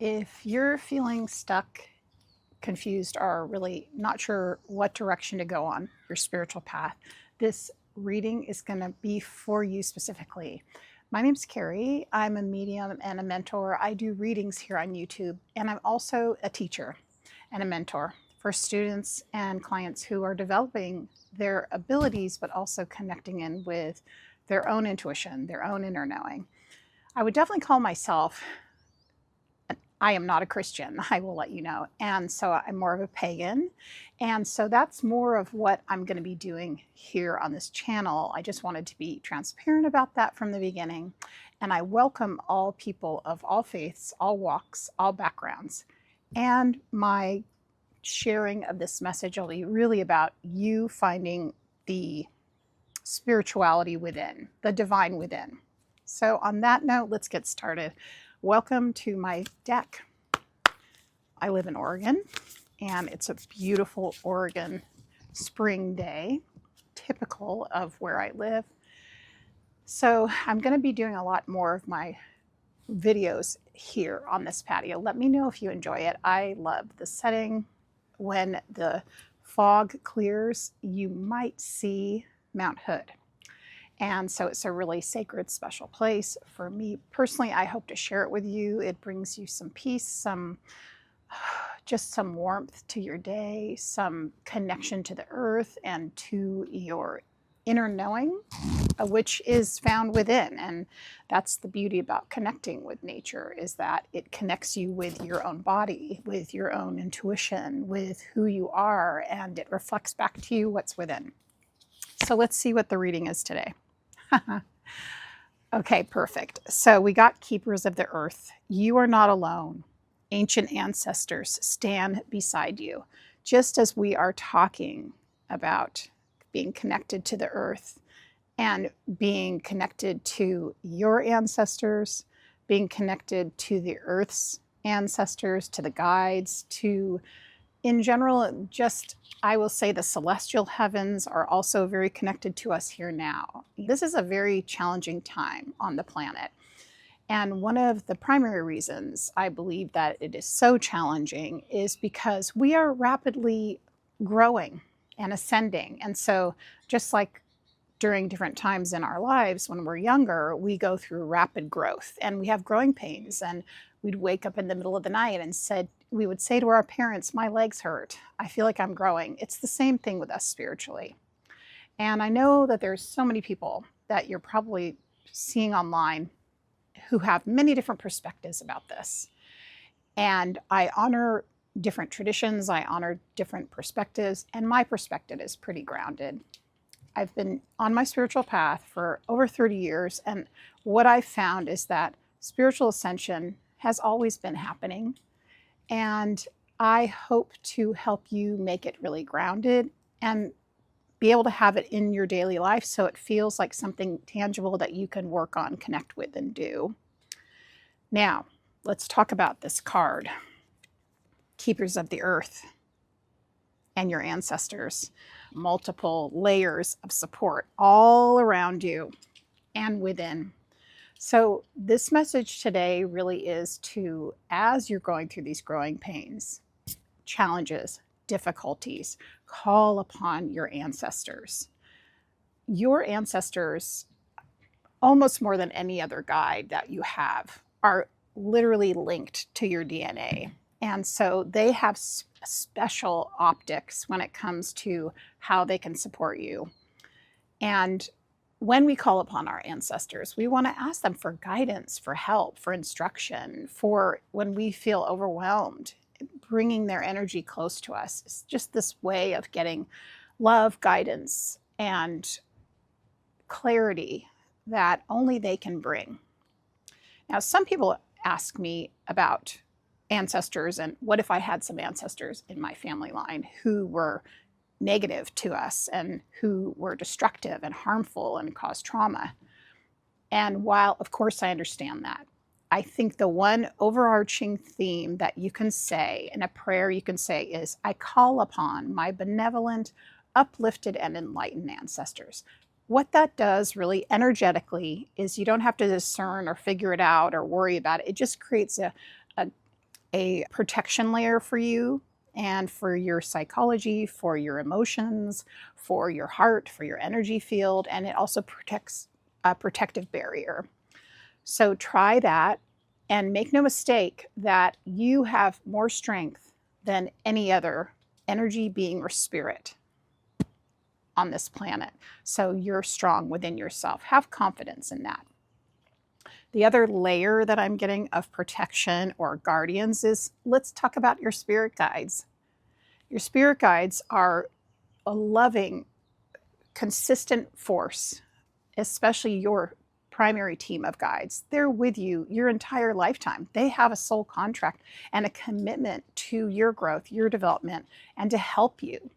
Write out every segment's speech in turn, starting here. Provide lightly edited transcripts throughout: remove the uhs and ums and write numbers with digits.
If you're feeling stuck, confused, or really not sure what direction to go on your spiritual path, this reading is going to be for you specifically. My name's Carey. I'm a medium and a mentor. I do readings here on YouTube, and I'm also a teacher and a mentor for students and clients who are developing their abilities, but also connecting in with their own intuition, their own inner knowing. I would definitely call myself, I am not a Christian, I will let you know. And so I'm more of a pagan. And so that's more of what I'm going to be doing here on this channel. I just wanted to be transparent about that from the beginning. And I welcome all people of all faiths, all walks, all backgrounds. And my sharing of this message will be really about you finding the spirituality within, the divine within. So on that note, let's get started. Welcome to my deck. I live in Oregon, and it's a beautiful Oregon spring day, typical of where I live. So I'm going to be doing a lot more of my videos here on this patio. Let me know if you enjoy it. I love the setting. When the fog clears, you might see Mount Hood. And so it's a really sacred, special place for me personally. I hope to share it with you. It brings you some peace, just some warmth to your day, some connection to the earth and to your inner knowing, which is found within. And that's the beauty about connecting with nature, is that it connects you with your own body, with your own intuition, with who you are, and it reflects back to you what's within. So let's see what the reading is today. Okay, perfect. So we got Keepers of the Earth. You are not alone. Ancient ancestors stand beside you. Just as we are talking about being connected to the earth and being connected to your ancestors, being connected to the earth's ancestors, to the guides, to, in general, just, I will say the celestial heavens are also very connected to us here now. This is a very challenging time on the planet. And one of the primary reasons I believe that it is so challenging is because we are rapidly growing and ascending. And so just like during different times in our lives when we're younger, we go through rapid growth and we have growing pains, and we'd wake up in the middle of the night and we would say to our parents, my legs hurt. I feel like I'm growing. It's the same thing with us spiritually. And I know that there's so many people that you're probably seeing online who have many different perspectives about this. And I honor different traditions, I honor different perspectives, and my perspective is pretty grounded. I've been on my spiritual path for over 30 years, and what I've found is that spiritual ascension has always been happening. And I hope to help you make it really grounded and be able to have it in your daily life so it feels like something tangible that you can work on, connect with, and do. Now, let's talk about this card, Keepers of the Earth and your ancestors. Multiple layers of support all around you and within. So this message today really is to, as you're going through these growing pains, challenges, difficulties, call upon your ancestors. Your ancestors, almost more than any other guide that you have, are literally linked to your DNA. And so they have special optics when it comes to how they can support you. And when we call upon our ancestors, we want to ask them for guidance, for help, for instruction, for when we feel overwhelmed, bringing their energy close to us. It's just this way of getting love, guidance, and clarity that only they can bring. Now, some people ask me about ancestors and what if I had some ancestors in my family line who were negative to us and who were destructive and harmful and caused trauma. And while, of course, I understand that, I think the one overarching theme that you can say in a prayer you can say is, I call upon my benevolent, uplifted, and enlightened ancestors. What that does really energetically is you don't have to discern or figure it out or worry about it. It just creates a a protection layer for you and for your psychology, for your emotions, for your heart, for your energy field, and it also protects a protective barrier. So try that, and make no mistake that you have more strength than any other energy, being, or spirit on this planet. So you're strong within yourself. Have confidence in that. The other layer that I'm getting of protection or guardians is, let's talk about your spirit guides. Your spirit guides are a loving, consistent force, especially your primary team of guides. They're with you your entire lifetime. They have a soul contract and a commitment to your growth, your development, and to help you.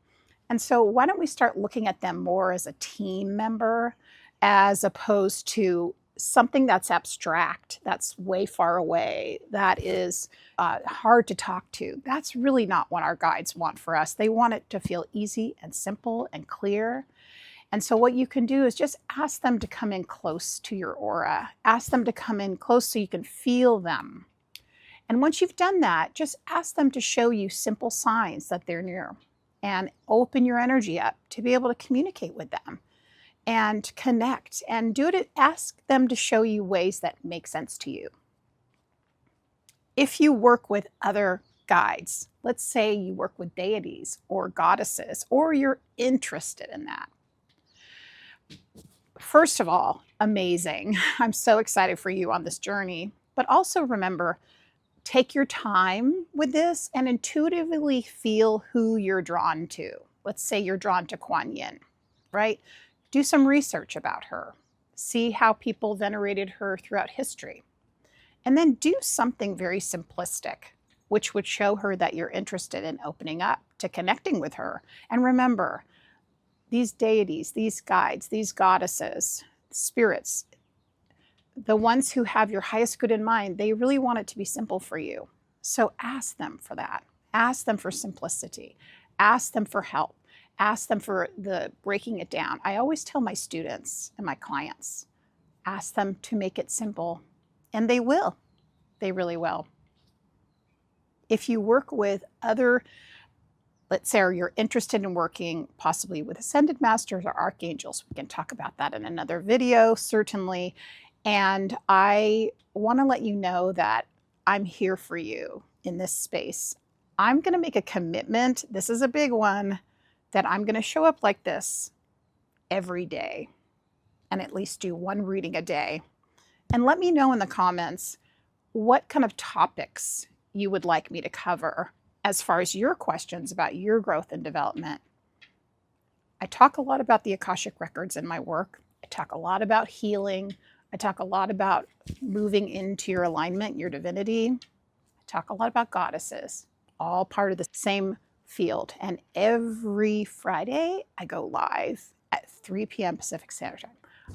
And so why don't we start looking at them more as a team member as opposed to something that's abstract, that's way far away, that is hard to talk to. That's really not what our guides want for us. They want it to feel easy and simple and clear. And so what you can do is just ask them to come in close to your aura. Ask them to come in close so you can feel them. And once you've done that, just ask them to show you simple signs that they're near, and open your energy up to be able to communicate with them and connect, and do it. Ask them to show you ways that make sense to you. If you work with other guides, let's say you work with deities or goddesses, or you're interested in that. First of all, amazing. I'm so excited for you on this journey. But also remember, take your time with this and intuitively feel who you're drawn to. Let's say you're drawn to Kuan Yin, right? Do some research about her. See how people venerated her throughout history. And then do something very simplistic, which would show her that you're interested in opening up to connecting with her. And remember, these deities, these guides, these goddesses, spirits, the ones who have your highest good in mind, they really want it to be simple for you. So ask them for that. Ask them for simplicity. Ask them for help. Ask them for the breaking it down. I always tell my students and my clients, ask them to make it simple, and they will. They really will. If you work with other, let's say, or you're interested in working possibly with ascended masters or archangels, we can talk about that in another video, certainly. And I want to let you know that I'm here for you in this space. I'm going to make a commitment. This is a big one, that I'm going to show up like this every day and at least do one reading a day. And let me know in the comments what kind of topics you would like me to cover as far as your questions about your growth and development. I talk a lot about the Akashic records in my work. I talk a lot about healing. I talk a lot about moving into your alignment, your divinity. I talk a lot about goddesses, all part of the same field. And every Friday, I go live at 3 p.m. Pacific Standard Time.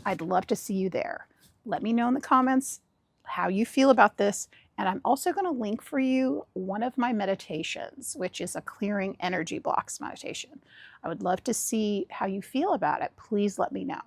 I'd love to see you there. Let me know in the comments how you feel about this. And I'm also going to link for you one of my meditations, which is a clearing energy blocks meditation. I would love to see how you feel about it. Please let me know.